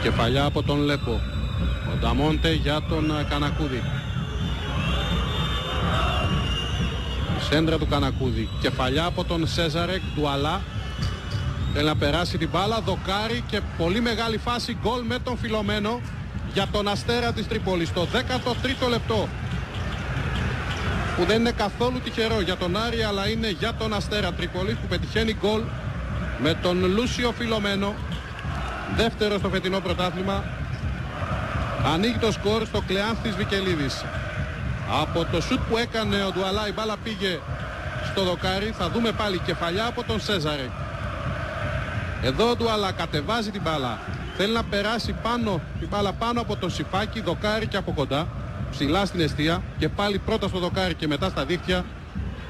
Κεφαλιά από τον Λέπο. Ο Νταμόντε για τον Κανακούδη. Σέντρα του Κανακούδη. Κεφαλιά από τον Σέζαρεκ. Ντουαλά. Θέλει να περάσει την μπάλα. Δοκάρι και πολύ μεγάλη φάση. Γκολ με τον Φιλωμένο για τον Αστέρα της Τρίπολης. Το 13ο λεπτό. Που δεν είναι καθόλου τυχερό για τον Άρη, αλλά είναι για τον Αστέρα Τρίπολης που πετυχαίνει γκολ με τον Λούσιο Φιλωμένο. Δεύτερο στο φετινό πρωτάθλημα. Ανοίγει το σκορ στο Κλεάνθης Βικελίδης. Από το σουτ που έκανε ο Ντουαλά η μπάλα πήγε στο δοκάρι. Θα δούμε πάλι κεφαλιά από τον Σέζαρε. Εδώ ο Ντουαλά κατεβάζει την μπάλα. Θέλει να περάσει την μπάλα πάνω από τον Σιφάκη. Δοκάρι και από κοντά. Ψηλά στην εστία. Και πάλι πρώτα στο δοκάρι και μετά στα δίχτυα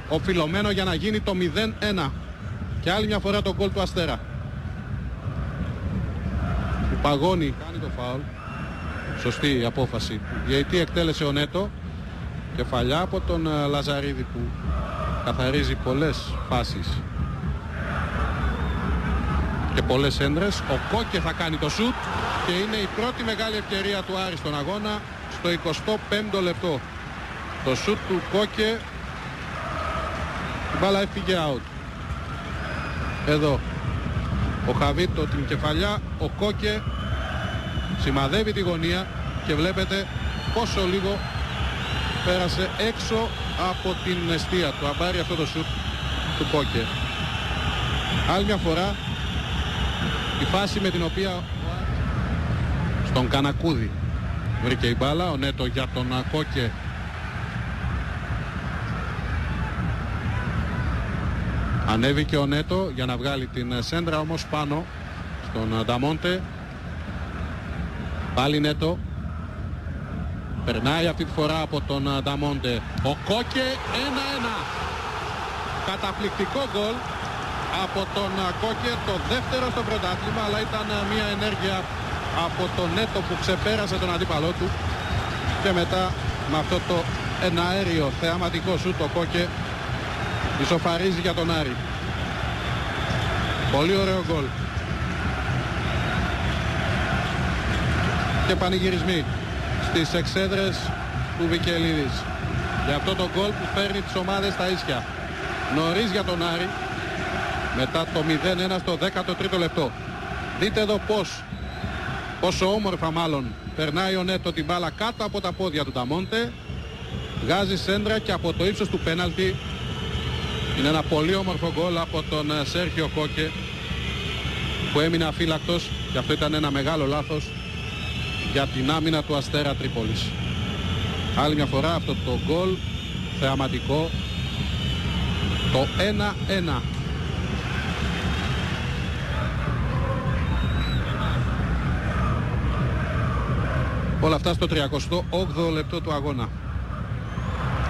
ο Φιλωμένο για να γίνει το 0-1. Και άλλη μια φορά το γκολ του Αστέρα. Ο Παγώνη κάνει το φάουλ. Σωστή η απόφαση. Γιατί εκτέλεσε ο Νέτο. Κεφαλιά από τον Λαζαρίδη που καθαρίζει πολλές φάσεις και πολλές έντρες. Ο Κόκε θα κάνει το σουτ και είναι η πρώτη μεγάλη ευκαιρία του Άρη στον αγώνα στο 25ο λεπτό. Το σουτ του Κόκε. Η μπάλα έφυγε out. Εδώ ο Χαβίτο την κεφαλιά. Ο Κόκε σημαδεύει τη γωνία και βλέπετε πόσο λίγο πέρασε έξω από την εστία του. Αν πάρει αυτό το σουτ του Κόκε. Άλλη μια φορά η φάση με την οποία στον Κανακούδη βρήκε η μπάλα. Ο Νέτο για τον Κόκε. Ανέβηκε ο Νέτο για να βγάλει την σέντρα, όμως πάνω στον Νταμόντε. Πάλι Νέτο. Περνάει αυτή τη φορά από τον Νταμόντε. Ο Κόκε 1-1. Καταπληκτικό γκολ από τον Κόκε. Το δεύτερο στο πρωτάθλημα, αλλά ήταν μια ενέργεια από τον Νέτο που ξεπέρασε τον αντίπαλό του. Και μετά με αυτό το εναέριο θεαματικό σουτ ο Κόκε ισοφαρίζει για τον Άρη. Πολύ ωραίο γκολ. Και πανηγυρισμοί στις εξέδρες του Βικελίδης για αυτό το γκολ που φέρνει τις ομάδες στα ίσια. Νωρίς για τον Άρη μετά το 0-1 στο 13ο λεπτό. Δείτε εδώ πόσο όμορφα μάλλον περνάει ο Νέτο την μπάλα κάτω από τα πόδια του Νταμόντε. Βγάζει σέντρα και από το ύψος του πέναλτι. Είναι ένα πολύ όμορφο γκολ από τον Σέρχιο Κόκε που έμεινε αφύλακτος και αυτό ήταν ένα μεγάλο λάθος για την άμυνα του Αστέρα Τρίπολης. Άλλη μια φορά αυτό το γκολ θεαματικό, το 1-1. Όλα αυτά στο 38ο λεπτό του αγώνα.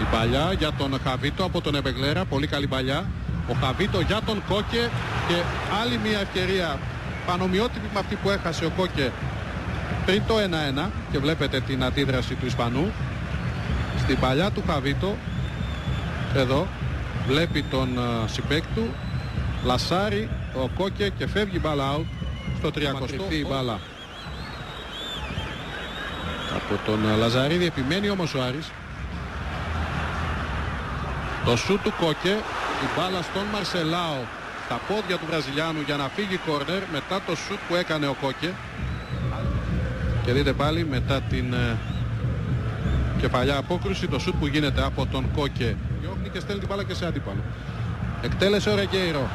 Η παλιά για τον Χαβίτο από τον Επεγλέρα, πολύ καλή παλιά. Ο Χαβίτο για τον Κόκε και άλλη μια ευκαιρία πανομοιότυπη με αυτή που έχασε ο Κόκε πριν το 1-1 και βλέπετε την αντίδραση του Ισπανού. Στην παλιά του Χαβίτο, εδώ βλέπει τον συμπέκ του, λασάρει ο Κόκε και φεύγει μπάλα out στο 30ο. Η μπάλα από τον Λαζαρίδη, επιμένει όμως ο Άρης. Το σούτ του Κόκε, η μπάλα στον Μαρσελάο στα πόδια του Βραζιλιάνου για να φύγει κόρνερ μετά το σούτ που έκανε ο Κόκε. Και δείτε πάλι μετά την κεφαλιά απόκρουση το σούτ που γίνεται από τον Κόκε. Διώχνει και στέλνει την μπάλα και σε αντίπαλο. Εκτέλεσε ο Ρεγκέιρο.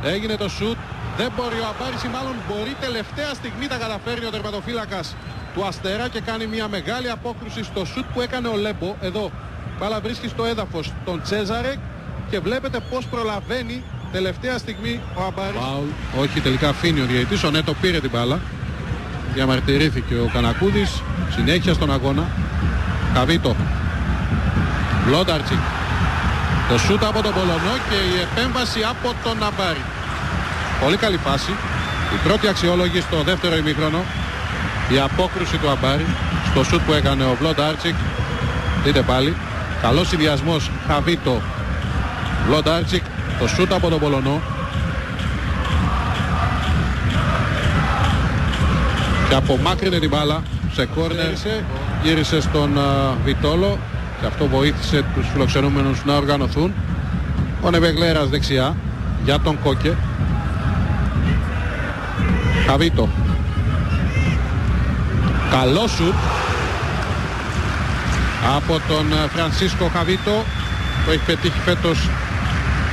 Έγινε το σούτ. Δεν μπορεί ο Αμπάρης, ή μάλλον μπορεί τελευταία στιγμή τα καταφέρνει ο τερματοφύλακας του Αστέρα και κάνει μια μεγάλη απόκρουση στο σούτ που έκανε ο Λέμπο. Εδώ μπάλα βρίσκει στο έδαφος τον Τσέζαρεκ και βλέπετε πως προλαβαίνει τελευταία στιγμή ο Αμπάρης. Όχι, τελικά αφήνει ο διαιτητής. Ο Νέτο πήρε την μπάλα. Διαμαρτυρήθηκε ο Κανακούδης. Συνέχεια στον αγώνα. Καβίτο. Βλόνταρτσικ. Το σούτ από τον Πολωνό και η επέμβαση από τον Αμπάρη. Πολύ καλή φάση. Η πρώτη αξιόλογη στο δεύτερο ημίχρονο. Η απόκρουση του Αμπάρη στο σούτ που έκανε ο Βλόνταρτσικ. Δείτε πάλι. Καλός συνδυασμός Χαβίτο Βλόνταρτσικ. Το σούτ από τον Πολωνό. και απομάκρυνε την μπάλα σε κόρνερ, γύρισε στον Βιτόλο και αυτό βοήθησε τους φιλοξενούμενους να οργανωθούν. Ο Νεμπεγλέρας δεξιά για τον Κόκε. Χαβίτο, καλό σουτ από τον Φρανσίσκο Χαβίτο, που έχει πετύχει φέτος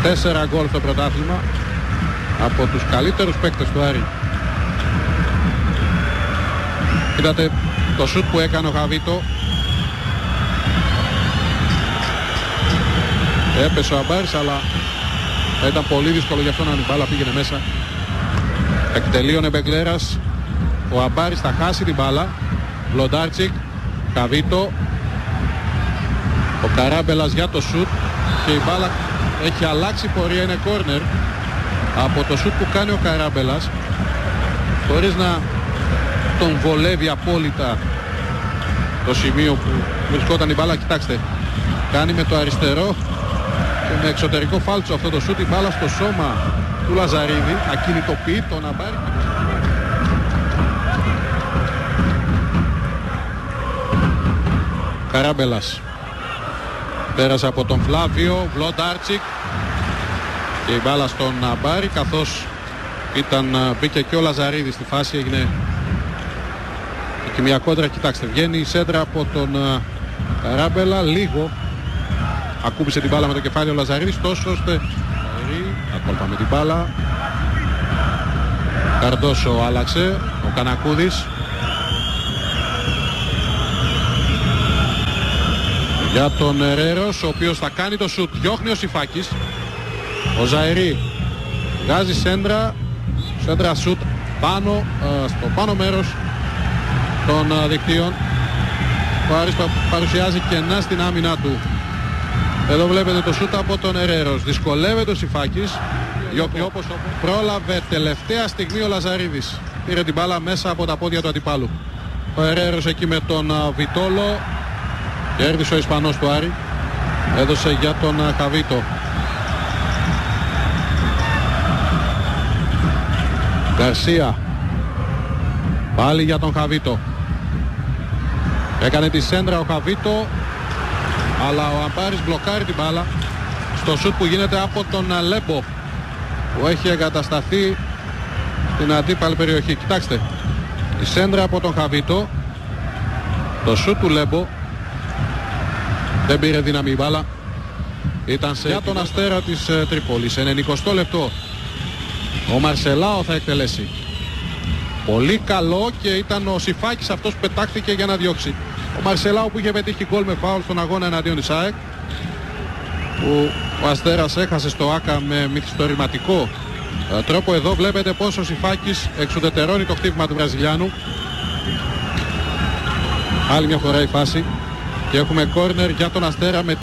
4 γκολ στο πρωτάθλημα, από τους καλύτερους παίκτες του Άρη. Είδατε το σουτ που έκανε ο Χαβίτο, έπεσε ο Αμπάρης, αλλά ήταν πολύ δύσκολο για αυτόν, αν η μπάλα πήγαινε μέσα. Εκτελεί ο Νεμπεγλέρας, ο Αμπάρης θα χάσει την μπάλα. Βλοντάρτσικ, Χαβίτο, ο Καράμπελας για το σουτ και η μπάλα έχει αλλάξει πορεία, είναι κόρνερ από το σουτ που κάνει ο Καράμπελας, χωρίς να τον βολεύει απόλυτα το σημείο που βρισκόταν η μπάλα. Κοιτάξτε, κάνει με το αριστερό και με εξωτερικό φάλτσο αυτό το σουτ, η μπάλα στο σώμα του Λαζαρίδη, ακινητοποιεί τον Αμπάρη. Καράμπελας πέρασε από τον Φλάβιο, Βλοντάρτσικ και η μπάλα στον Αμπάρη, καθώς μπήκε και ο Λαζαρίδης στη φάση, έγινε και μια κόντρα. Κοιτάξτε, βγαίνει η σέντρα από τον Καράμπελα, λίγο ακούμπησε την μπάλα με το κεφάλι ο Λαζαρίδης, τόσο ώστε ακόλπα με την μπάλα. Καρντόσο άλλαξε, ο Κανακούδης για τον Ερέρος, ο οποίος θα κάνει το σουτ, διώχνει ο Σιφάκης, ο Ζαερή βγάζει σέντρα σουτ πάνω, στο πάνω μέρος των δικτύων. Ο Άρης παρουσιάζει κενά στην άμυνά του. Εδώ βλέπετε το σούτ από τον Ερέρος. Δυσκολεύεται ο Σιφάκης. Όπως πρόλαβε τελευταία στιγμή ο Λαζαρίδης. Πήρε την μπάλα μέσα από τα πόδια του αντιπάλου. Ο Ερέρος εκεί με τον Βιτόλο. Κέρδισε ο Ισπανός του Άρη. Έδωσε για τον Χαβίτο. Γκαρσία. Πάλι για τον Χαβίτο. Έκανε τη σέντρα ο Χαβίτο, αλλά ο Αμπάρης μπλοκάρει την μπάλα στο σουτ που γίνεται από τον Λέμπο, που έχει εγκατασταθεί στην αντίπαλη περιοχή. Κοιτάξτε, η σέντρα από τον Χαβίτο, το σουτ του Λέμπο, δεν πήρε δύναμη η μπάλα, ήταν για τον Αστέρα της Τρίπολης. Σε 90 λεπτό ο Μαρσελάο θα εκτελέσει. Πολύ καλό, και ήταν ο Σιφάκης αυτός που πετάχθηκε για να διώξει. Ο Μαρσελάου που είχε πετύχει γκολ με φάουλ στον αγώνα εναντίον της ΑΕΚ, που ο Αστέρας έχασε στο ΆΚΑ με μυθιστορηματικό τρόπο. Εδώ βλέπετε πως ο Σιφάκης εξουδετερώνει το χτύπημα του Βραζιλιάνου. Άλλη μια φορά η φάση και έχουμε κόρνερ για τον Αστέρα με